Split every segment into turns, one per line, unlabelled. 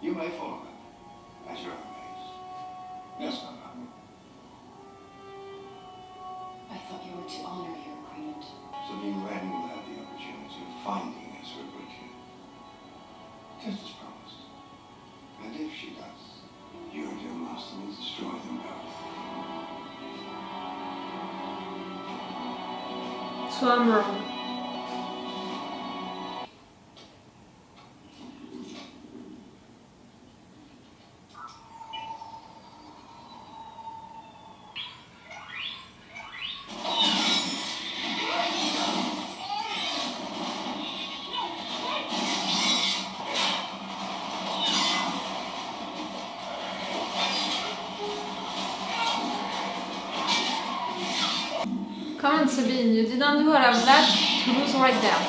You may follow them at your own pace. Yes, madame.
I thought you were to honor your agreement.
Sabine Wren will have the opportunity of finding Ezra Bridger, just as promised. And if she does, you and your master will destroy them both.
So I'm wrong. Come on, Sabine, you didn't do all of that to lose right there.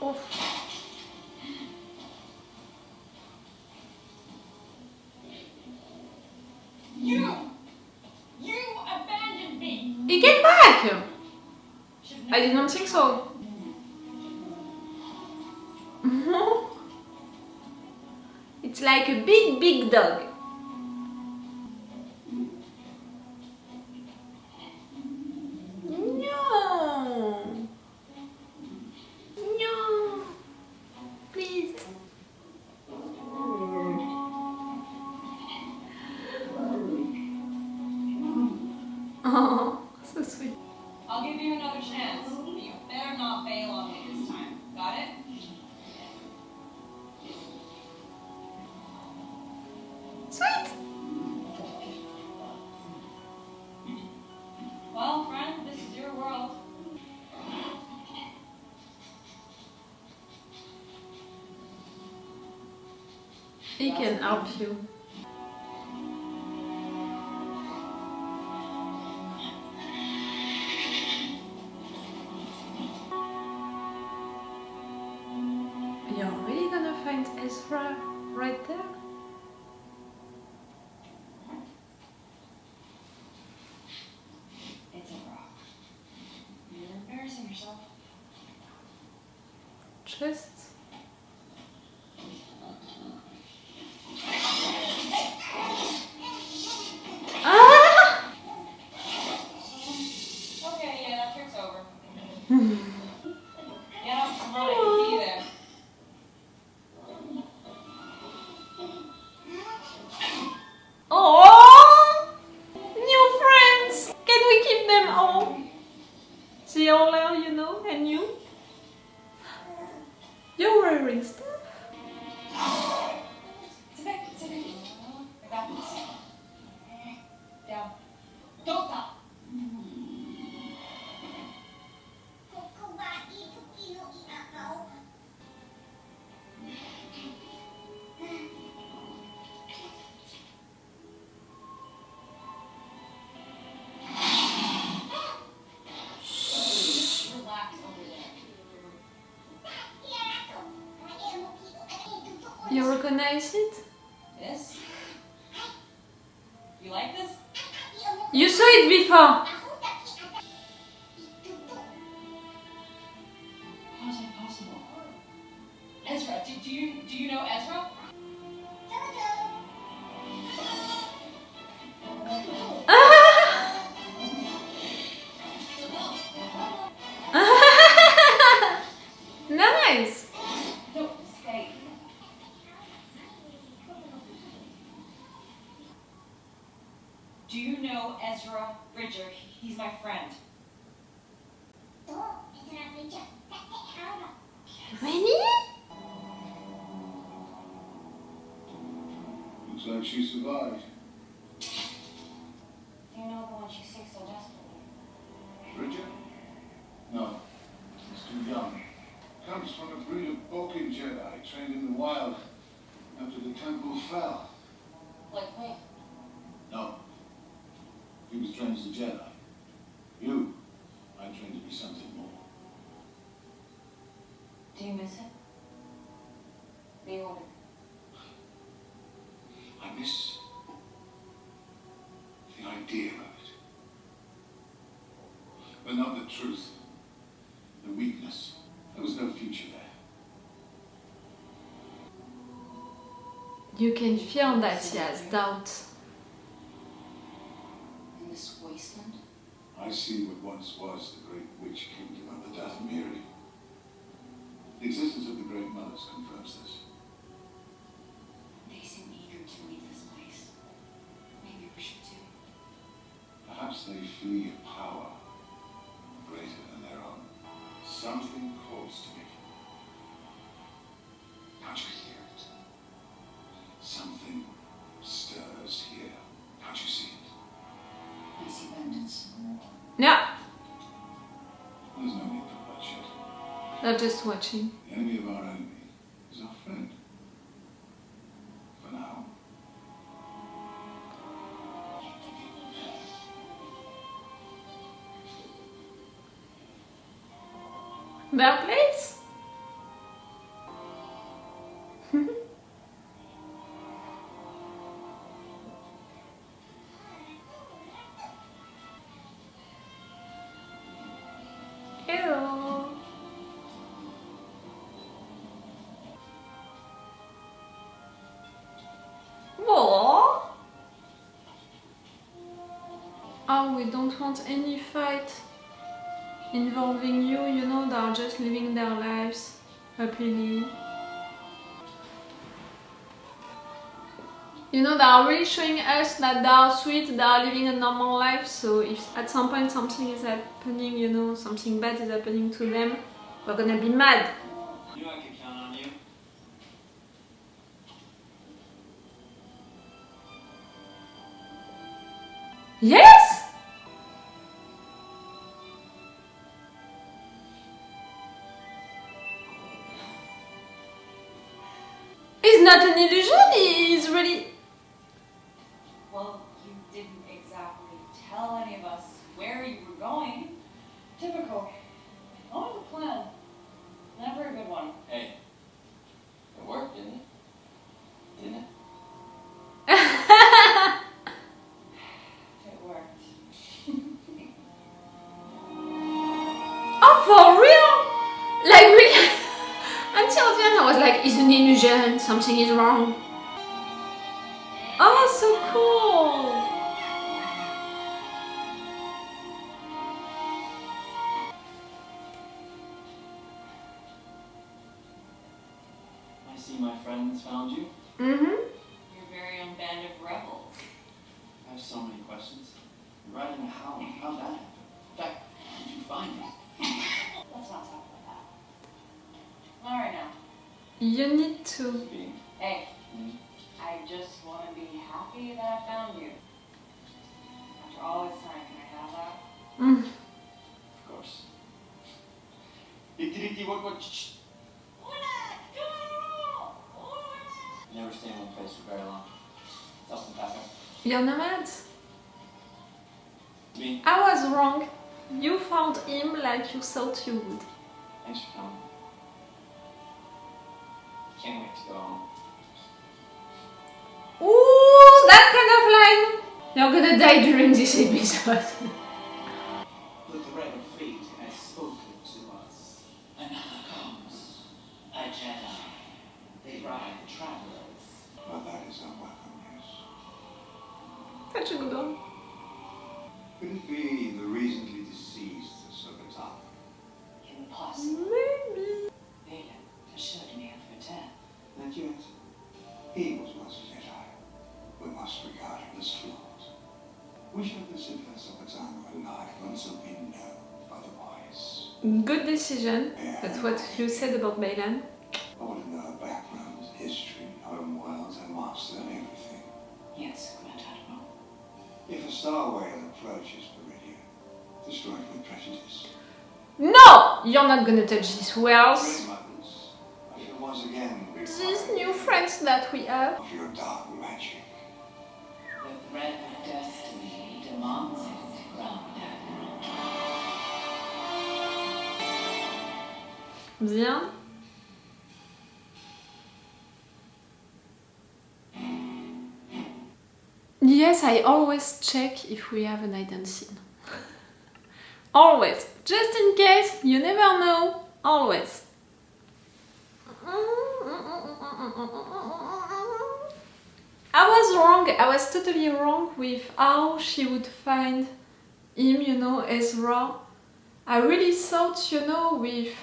Oof.
You abandoned me!
He came back! I didn't think so. It's like a big, big dog. No! No! Please. Oh, so sweet.
I'll give you another chance, but you better not bail on me this time. Got it?
Sweet!
Well, friend, this is your world.
He can help you. You're really gonna find Ezra right there?
It's a rock. You're embarrassing yourself.
Just... Ah!
Okay, yeah, that trick's over. Yeah, come on, I can see you there.
Oh! New friends! Can we keep them all? They all are, you know, and you? You're wearing stuff?
It's okay, it's okay. I got this. Down. Don't stop. Relax over there.
You recognize it?
This? You like this?
You saw it before!
How is that possible? Ezra, do you know Ezra?
Nice!
No, stay. Do you know Ezra Bridger? He's my friend.
Really?
Looks like she survived.
Do you know the one she seeks so desperately?
Bridger? No, he's too young. Comes from a breed of Bokin Jedi trained in the wild after the temple fell.
Like me.
No. He was trained as a Jedi. You, I trained to be something more.
Do you miss it? The order.
but not the truth. The weakness. There was no future there.
You can feel that he has doubt.
In this wasteland?
I see what once was the great witch kingdom of the Dathomiri. The existence of the Great Mothers confirms this.
They seem eager to leave this place. Maybe we should too.
Perhaps they flee a power greater than their own. Something calls to me. Can't you hear it? Something stirs here. Can't you see it?
I see bandits.
Yeah,
There's no need for bloodshed.
they're just watching.
The enemy of our enemy is our friend. For now.
Their place? Hello. Aww. Oh, we don't want any fight involving you, you know, they are just living their lives happily. You know, they are really showing us that they are sweet, they are living a normal life, so if at some point something is happening, you know, something bad is happening to them, we're gonna be mad.
You know I can count on you.
Yes! It's not an illusion, it's really...
Well, you didn't exactly tell any of us where you were going. Typical. Always a plan. Never a good one.
Hey, it worked, didn't it? Didn't it?
It worked.
Oh, for real? Like, really? Until the end I was like, it's an illusion, something is wrong. Oh, so cool!
I see my friends found you.
Mm-hmm.
Your very own band of rebels.
I have so many questions. You're riding a hound. How'd that happen? In fact, how did you find me?
Let's not talk about that. All right now.
You need to...
Sabine.
Hey,
Hmm?
I just want to be happy that I found you. After all this time, can I have that?
Mm.
Of course. What? Shh. You never stay in one place for very long. Something happened.
You're nomad?
Sabine,
I was wrong. You found him like you thought you would.
thanks for coming. Can't wait to go home.
Ooh, that kind of line! You're gonna die during this episode.
The threat of fate has spoken to us. Another comes. A Jedi. They ride the travelers.
But that is a weapon, yes.
Such a good one.
Could it be the recently deceased Ahsoka
Impossible.
Maybe.
Baylan assured me of her death.
Not yet. He was once a Jedi. We must regard him as flawed. We shall consider Ahsoka alive until we know otherwise.
Good decision. That's what you said about Baylan.
I want to know her background, history, home worlds, her master, and everything.
Yes, Grand Admiral.
If a Star Whale approaches Meridian, destroy it with prejudice.
No! You're not gonna touch these wells.
Great mothers, I shall once again
These new friends that we have.
of your dark magic.
The thread of destiny demands it, Grand Admiral.
Bien. Yes, I always check if we have an hidden scene. Always. Just in case, you never know. Always. I was wrong. I was totally wrong with how she would find him, you know, Ezra. I really thought, you know, with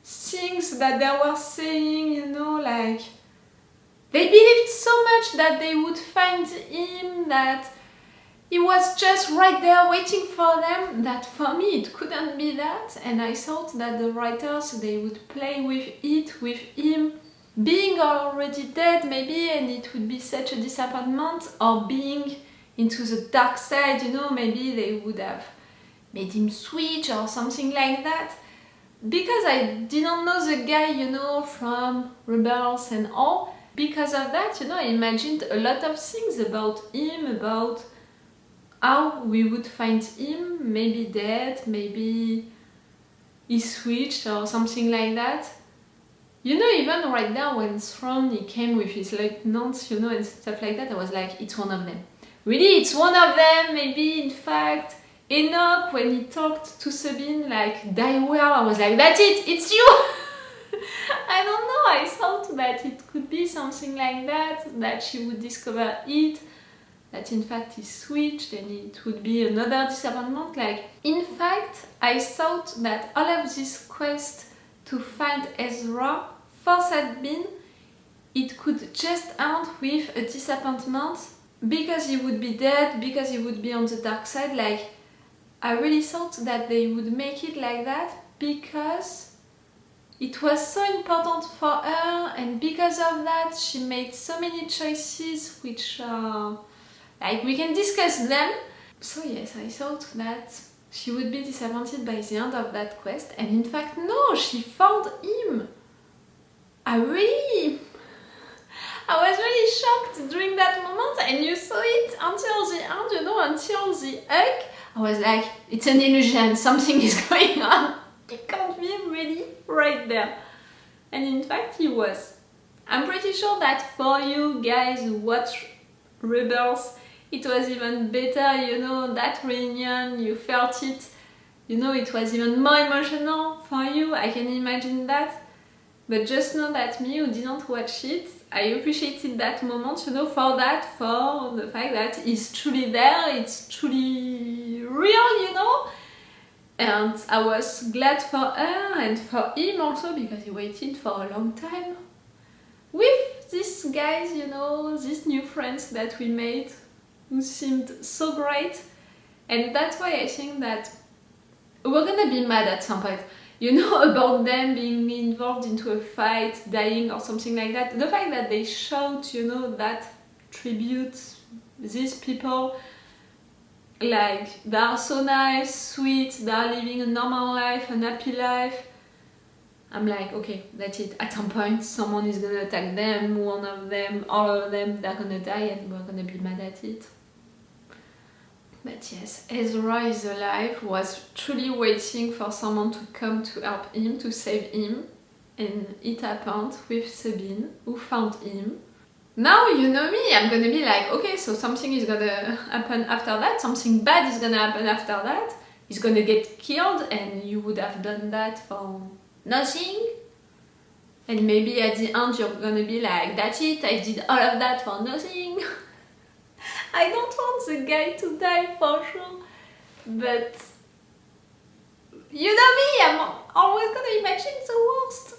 things that they were saying, you know, like they believed so much that they would find him, that he was just right there waiting for them, that for me it couldn't be that. And I thought that the writers, they would play with it, with him being already dead maybe, and it would be such a disappointment, or being into the dark side, you know, maybe they would have made him switch or something like that. Because I didn't know the guy, you know, from Rebels and all, because of that, you know, I imagined a lot of things about him, about how we would find him, maybe dead, maybe he switched or something like that. You know, even right now when Thrawn, he came with his lieutenants, you know, and stuff like that, I was like, it's one of them. Really, it's one of them, maybe, in fact. Enoch, when he talked to Sabine, like, die well, I was like, that's it, it's you! I don't know, I thought that it could be something like that she would discover it, that in fact he switched and it would be another disappointment. Like, in fact, I thought that all of this quest to find Ezra for Sabine, it could just end with a disappointment because he would be dead, because he would be on the dark side. Like, I really thought that they would make it like that because it was so important for her, and because of that she made so many choices which like, we can discuss them. So yes, I thought that she would be disappointed by the end of that quest, and in fact no, she found him. I was really shocked during that moment, and you saw it until the end, you know, until the hug. I was like, it's an illusion, something is going on. It can't be really right there. And in fact, he was. I'm pretty sure that for you guys who watch Rebels, it was even better, you know, that reunion, you felt it. You know, it was even more emotional for you, I can imagine that. But just know that me, who didn't watch it, I appreciated that moment, you know, for that, for the fact that he's truly there, it's truly real, you know. And I was glad for her and for him also, because he waited for a long time with these guys, you know, these new friends that we made, who seemed so great. And that's why I think that we're gonna be mad at some point, you know, about them being involved into a fight, dying or something like that. The fact that they showed, you know, that tribute, these people, like, they are so nice, sweet, they are living a normal life, an happy life. I'm like, okay, that's it. At some point, someone is gonna attack them, one of them, all of them, they're gonna die, and we're gonna be mad at it. But yes, Ezra is alive, was truly waiting for someone to come to help him, to save him. And it happened with Sabine, who found him. Now, you know me, I'm gonna be like, okay, so something is gonna happen after that, something bad is gonna happen after that. He's gonna get killed, and you would have done that for nothing. And maybe at the end you're gonna be like, that's it, I did all of that for nothing. I don't want the guy to die for sure, but you know me, I'm always gonna imagine the worst.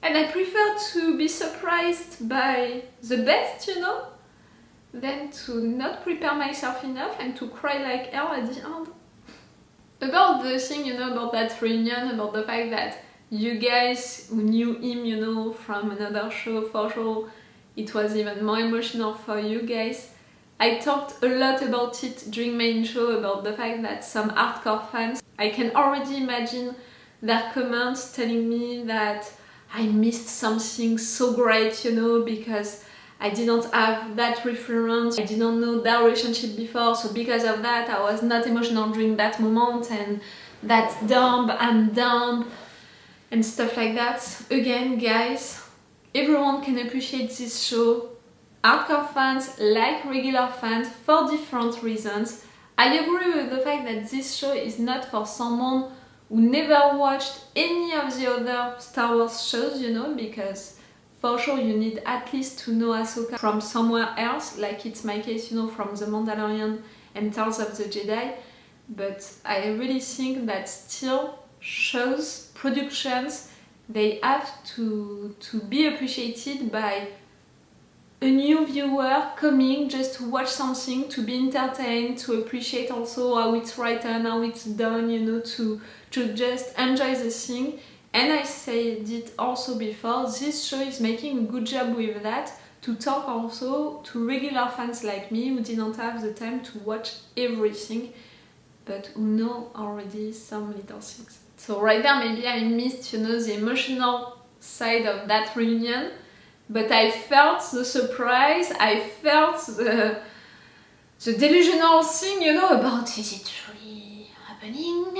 And I prefer to be surprised by the best, you know, than to not prepare myself enough and to cry like hell at the end. About the thing, you know, about that reunion, about the fact that you guys who knew him, you know, from another show, for sure, it was even more emotional for you guys. I talked a lot about it during my intro, about the fact that some hardcore fans, I can already imagine their comments telling me that I missed something so great, you know, because I didn't have that reference, I didn't know that relationship before, so because of that I was not emotional during that moment, and that's dumb, I'm dumb, and stuff like that. Again, guys, everyone can appreciate this show. Hardcore fans like regular fans for different reasons. I agree with the fact that this show is not for someone who never watched any of the other Star Wars shows, you know, because for sure you need at least to know Ahsoka from somewhere else, like it's my case, you know, from The Mandalorian and Tales of the Jedi. But I really think that still shows, productions, they have to be appreciated by a new viewer coming just to watch something, to be entertained, to appreciate also how it's written, how it's done, you know, to just enjoy the thing. And I said it also before, this show is making a good job with that, to talk also to regular fans like me who didn't have the time to watch everything, but who know already some little things. So right there maybe I missed, you know, the emotional side of that reunion, but I felt the surprise, I felt the delusional thing, you know, about is it really happening?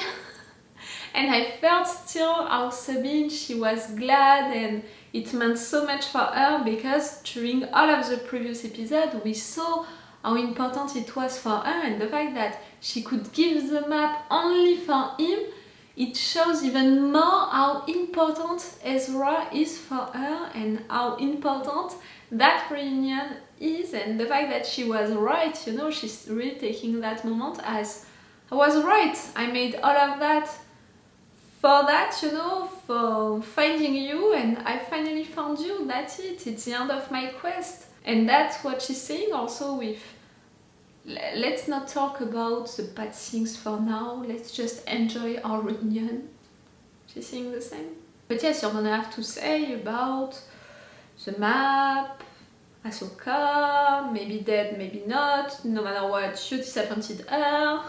And I felt still how Sabine, she was glad and it meant so much for her, because during all of the previous episodes we saw how important it was for her, and the fact that she could give the map only for him, it shows even more how important Ezra is for her and how important that reunion is, and the fact that she was right, you know, she's really taking that moment as I was right, I made all of that for that, you know, for finding you, and I finally found you, that's it, it's the end of my quest. And that's what she's saying also with, let's not talk about the bad things for now, let's just enjoy our reunion. She's saying the same. But yes, you're gonna have to say about the map, Ahsoka, maybe dead, maybe not, no matter what, you disappointed her.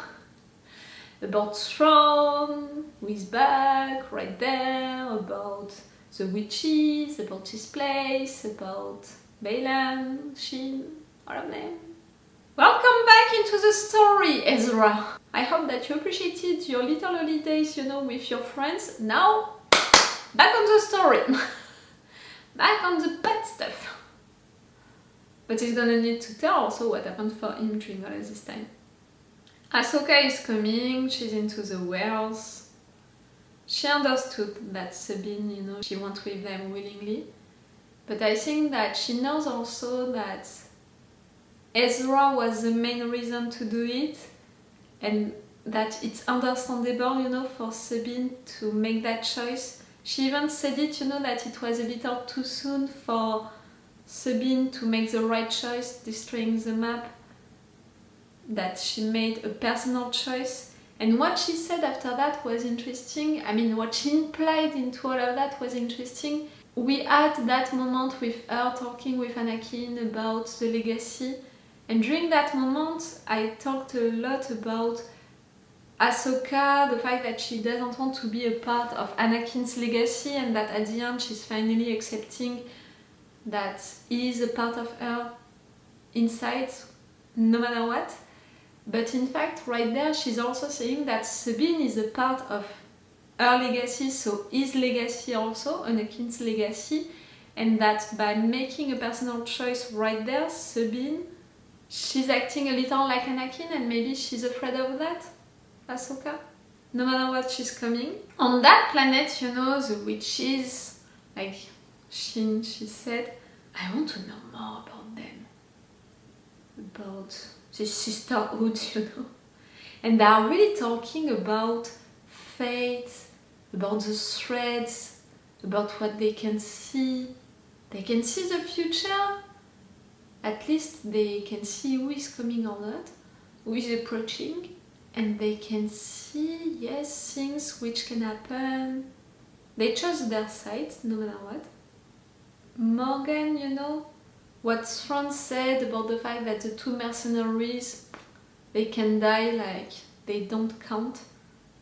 About Thrawn, who is back, right there, about the witches, about his place, about Baylan, Shin, all of them. Welcome back into the story, Ezra! I hope that you appreciated your little holidays, you know, with your friends. Now, back on the story! Back on the bad stuff! But he's gonna need to tell also what happened for him during all of this time. Ahsoka is coming, she's into the wells. She understood that Sabine, you know, she went with them willingly. But I think that she knows also that Ezra was the main reason to do it, and that it's understandable, you know, for Sabine to make that choice. She even said it, you know, that it was a little too soon for Sabine to make the right choice, destroying the map, that she made a personal choice. And what she said after that was interesting. I mean, what she implied into all of that was interesting. We had that moment with her talking with Anakin about the legacy, and during that moment I talked a lot about Ahsoka, the fact that she doesn't want to be a part of Anakin's legacy, and that at the end she's finally accepting that he is a part of her inside, no matter what. But in fact, right there, she's also saying that Sabine is a part of her legacy, so his legacy also, Anakin's legacy, and that by making a personal choice right there, Sabine, she's acting a little like Anakin, and maybe she's afraid of that, Ahsoka, no matter what she's coming. On that planet, you know, the witches, like Shin, she said, I want to know more about them, about this sisterhood, you know. And they are really talking about fate, about the threads, about what they can see. They can see the future. At least they can see who is coming or not, who is approaching. And they can see, yes, things which can happen. They chose their sides, no matter what. Morgan, you know, what Thrawn said about the fact that the two mercenaries, they can die like they don't count.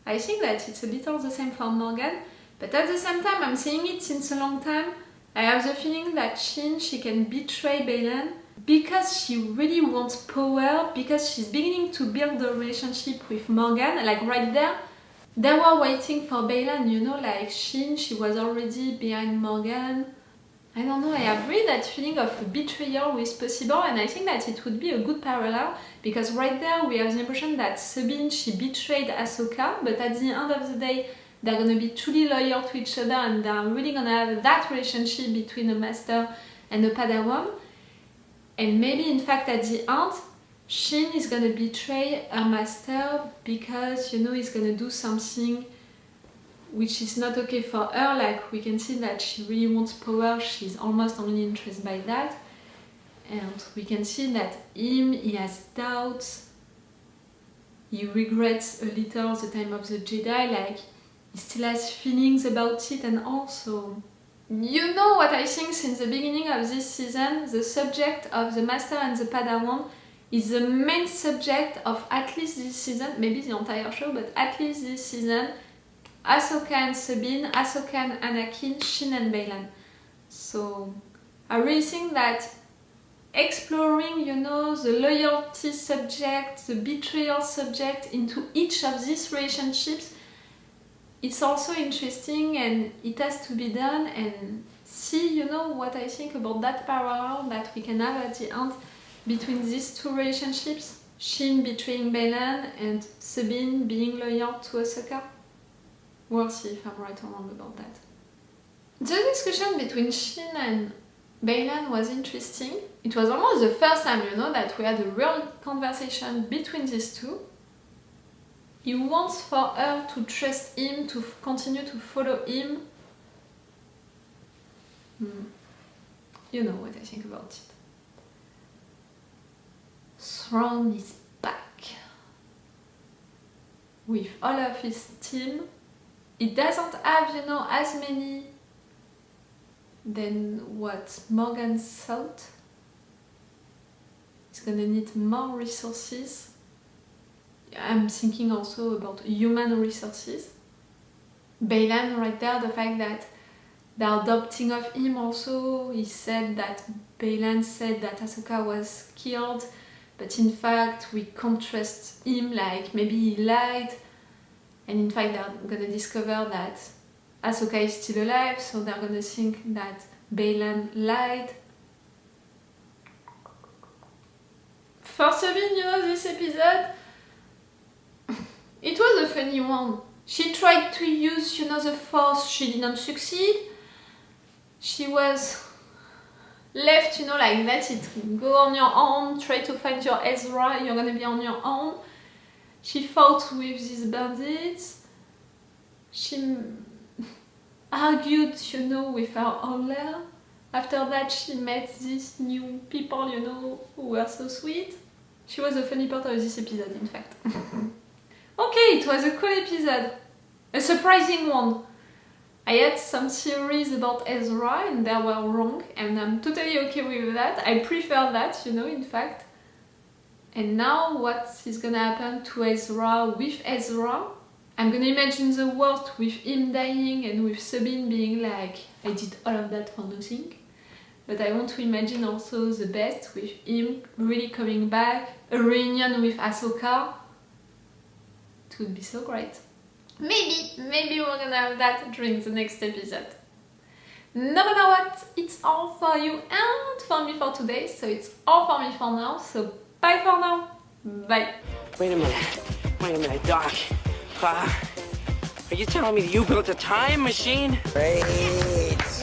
I think that it's a little the same for Morgan, but at the same time, I'm saying it since a long time, I have the feeling that Shin, she can betray Baylan because she really wants power, because she's beginning to build a relationship with Morgan, like right there. They were waiting for Baylan, you know, like Shin, she was already behind Morgan. I don't know, I have really that feeling of betrayal with possible, and I think that it would be a good parallel, because right there we have the impression that Sabine, she betrayed Ahsoka, but at the end of the day they're gonna be truly loyal to each other and they're really gonna have that relationship between a master and a Padawan. And maybe in fact at the end Shin is gonna betray her master because, you know, he's gonna do something which is not okay for her. Like, we can see that she really wants power, she's almost only interested by that. And we can see that he has doubts, he regrets a little the time of the Jedi, like he still has feelings about it. And also, you know what I think, since the beginning of this season, the subject of the Master and the Padawan is the main subject of at least this season, maybe the entire show, but at least this season. Ahsoka and Sabine, Ahsoka and Anakin, Shin and Baylan. So I really think that exploring, you know, the loyalty subject, the betrayal subject into each of these relationships, it's also interesting and it has to be done. And see, you know, what I think about that parallel that we can have at the end between these two relationships, Shin betraying Baylan and Sabine being loyal to Ahsoka. We'll see if I'm right or wrong about that. The discussion between Shin and Baylan was interesting. It was almost the first time, you know, that we had a real conversation between these two. He wants for her to trust him, to continue to follow him. You know what I think about it. Thrawn is back with all of his team. It doesn't have, you know, as many than what Morgan thought. It's gonna need more resources. I'm thinking also about human resources. Baylan right there, the fact that they're adopting of him also. He said that, Baylan said that Ahsoka was killed, but in fact we can't trust him, like maybe he lied. And in fact, they're gonna discover that Ahsoka is still alive, so they're gonna think that Baylan lied. For Sabine, you know, this episode, it was a funny one. She tried to use, you know, the Force, she didn't succeed. She was left, you know, like that's it. Go on your own, try to find your Ezra, you're gonna be on your own. She fought with these bandits. She argued, you know, with her owner. After that, she met these new people, you know, who were so sweet. She was a funny part of this episode, in fact. Okay, it was a cool episode. A surprising one. I had some theories about Ezra and they were wrong, and I'm totally okay with that. I prefer that, you know, in fact. And now what is gonna happen to Ezra with Ezra? I'm gonna imagine the worst with him dying and with Sabine being like, I did all of that for nothing. But I want to imagine also the best with him really coming back, a reunion with Ahsoka. It would be so great. Maybe we're gonna have that during the next episode. No matter what, it's all for you and for me for today, so it's all for me for now, so bye for now. Bye.
Wait a minute, Doc. Are you telling me you built a time machine?
Great.